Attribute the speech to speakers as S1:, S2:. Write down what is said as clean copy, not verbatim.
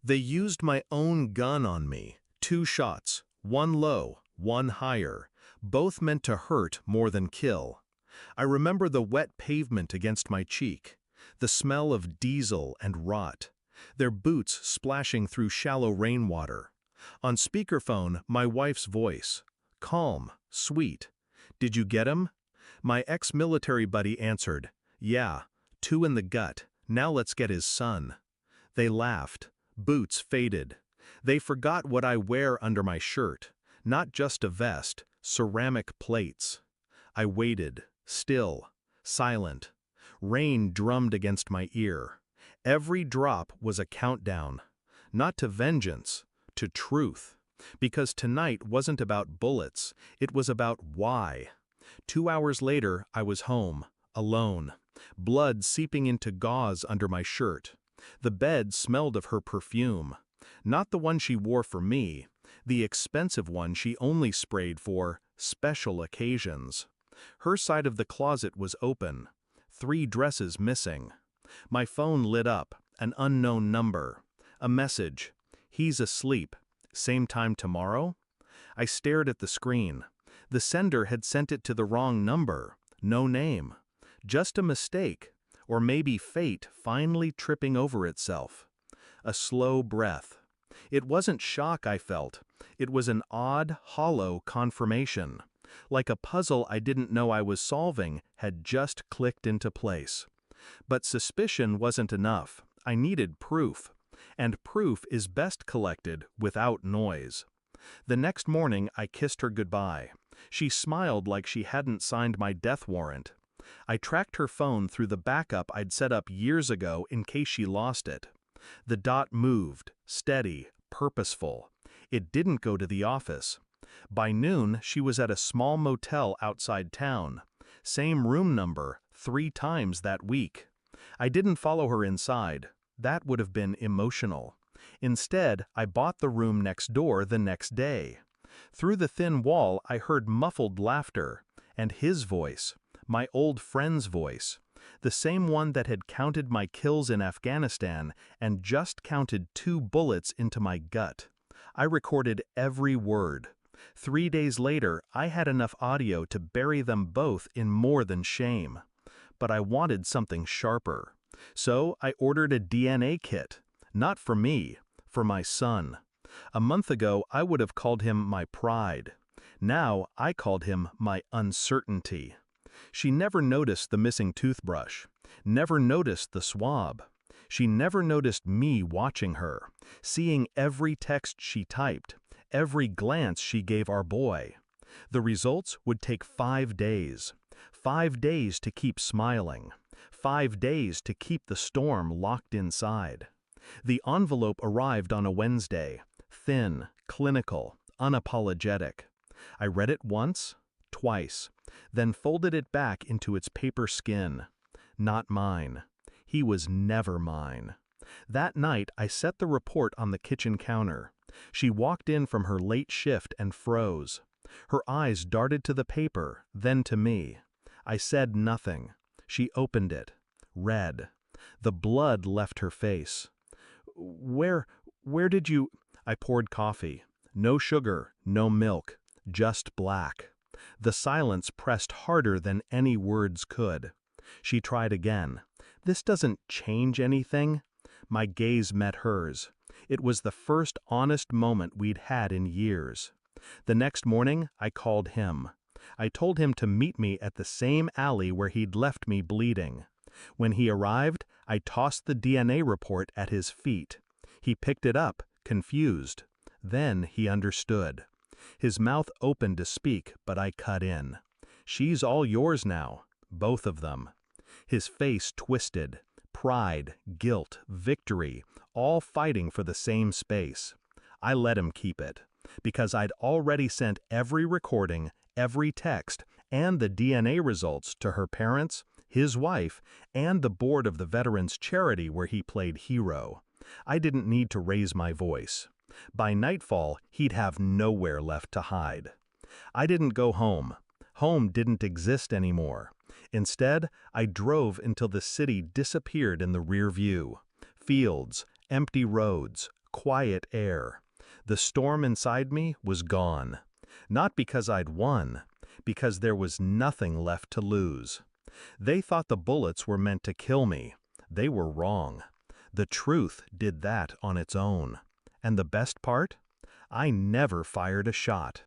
S1: They used my own gun on me. 2 shots, one low, one higher, both meant to hurt more than kill. I remember the wet pavement against my cheek, the smell of diesel and rot, their boots splashing through shallow rainwater. On speakerphone, my wife's voice, calm, sweet. "Did you get him?" My ex-military buddy answered, "Yeah, 2 in the gut, now let's get his son." They laughed, boots faded. They forgot what I wear under my shirt, not just a vest, ceramic plates. I waited, still, silent. Rain drummed against my ear. Every drop was a countdown, not to vengeance, to truth. Because tonight wasn't about bullets, it was about why. 2 hours later, I was home, alone, blood seeping into gauze under my shirt. The bed smelled of her perfume. Not the one she wore for me, the expensive one she only sprayed for special occasions. Her side of the closet was open, 3 dresses missing. My phone lit up, an unknown number. A message, "He's asleep, same time tomorrow?" I stared at the screen. The sender had sent it to the wrong number, no name. Just a mistake, or maybe fate finally tripping over itself. A slow breath. It wasn't shock I felt, it was an odd, hollow confirmation. Like a puzzle I didn't know I was solving had just clicked into place. But suspicion wasn't enough, I needed proof. And proof is best collected without noise. The next morning I kissed her goodbye. She smiled like she hadn't signed my death warrant. I tracked her phone through the backup I'd set up years ago in case she lost it. The dot moved, steady, purposeful. It didn't go to the office. By noon, she was at a small motel outside town. Same room number, 3 times that week. I didn't follow her inside. That would have been emotional. Instead, I bought the room next door the next day. Through the thin wall, I heard muffled laughter, and his voice, my old friend's voice, the same one that had counted my kills in Afghanistan and just counted 2 bullets into my gut. I recorded every word. 3 days later, I had enough audio to bury them both in more than shame. But I wanted something sharper. So I ordered a DNA kit. Not for me, for my son. A month ago, I would have called him my pride. Now, I called him my uncertainty. She never noticed the missing toothbrush, never noticed the swab. She never noticed me watching her, seeing every text she typed, every glance she gave our boy. The results would take 5 days. 5 days to keep smiling. 5 days to keep the storm locked inside. The envelope arrived on a Wednesday, thin, clinical, unapologetic. I read it once, twice, then folded it back into its paper skin. Not mine. He was never mine. That night, I set the report on the kitchen counter. She walked in from her late shift and froze. Her eyes darted to the paper, then to me. I said nothing. She opened it, read. The blood left her face. Where did you—" I poured coffee. No sugar, no milk, just black. The silence pressed harder than any words could. She tried again. "This doesn't change anything." My gaze met hers. It was the first honest moment we'd had in years. The next morning, I called him. I told him to meet me at the same alley where he'd left me bleeding. When he arrived, I tossed the DNA report at his feet. He picked it up, confused. Then he understood. His mouth opened to speak, but I cut in. "She's all yours now, both of them." His face twisted. Pride, guilt, victory, all fighting for the same space. I let him keep it, because I'd already sent every recording, every text, and the DNA results to her parents, his wife, and the board of the veterans charity where he played hero. I didn't need to raise my voice. By nightfall, he'd have nowhere left to hide. I didn't go home. Home didn't exist anymore. Instead, I drove until the city disappeared in the rear view. Fields, empty roads, quiet air. The storm inside me was gone. Not because I'd won, because there was nothing left to lose. They thought the bullets were meant to kill me. They were wrong. The truth did that on its own. And the best part? I never fired a shot.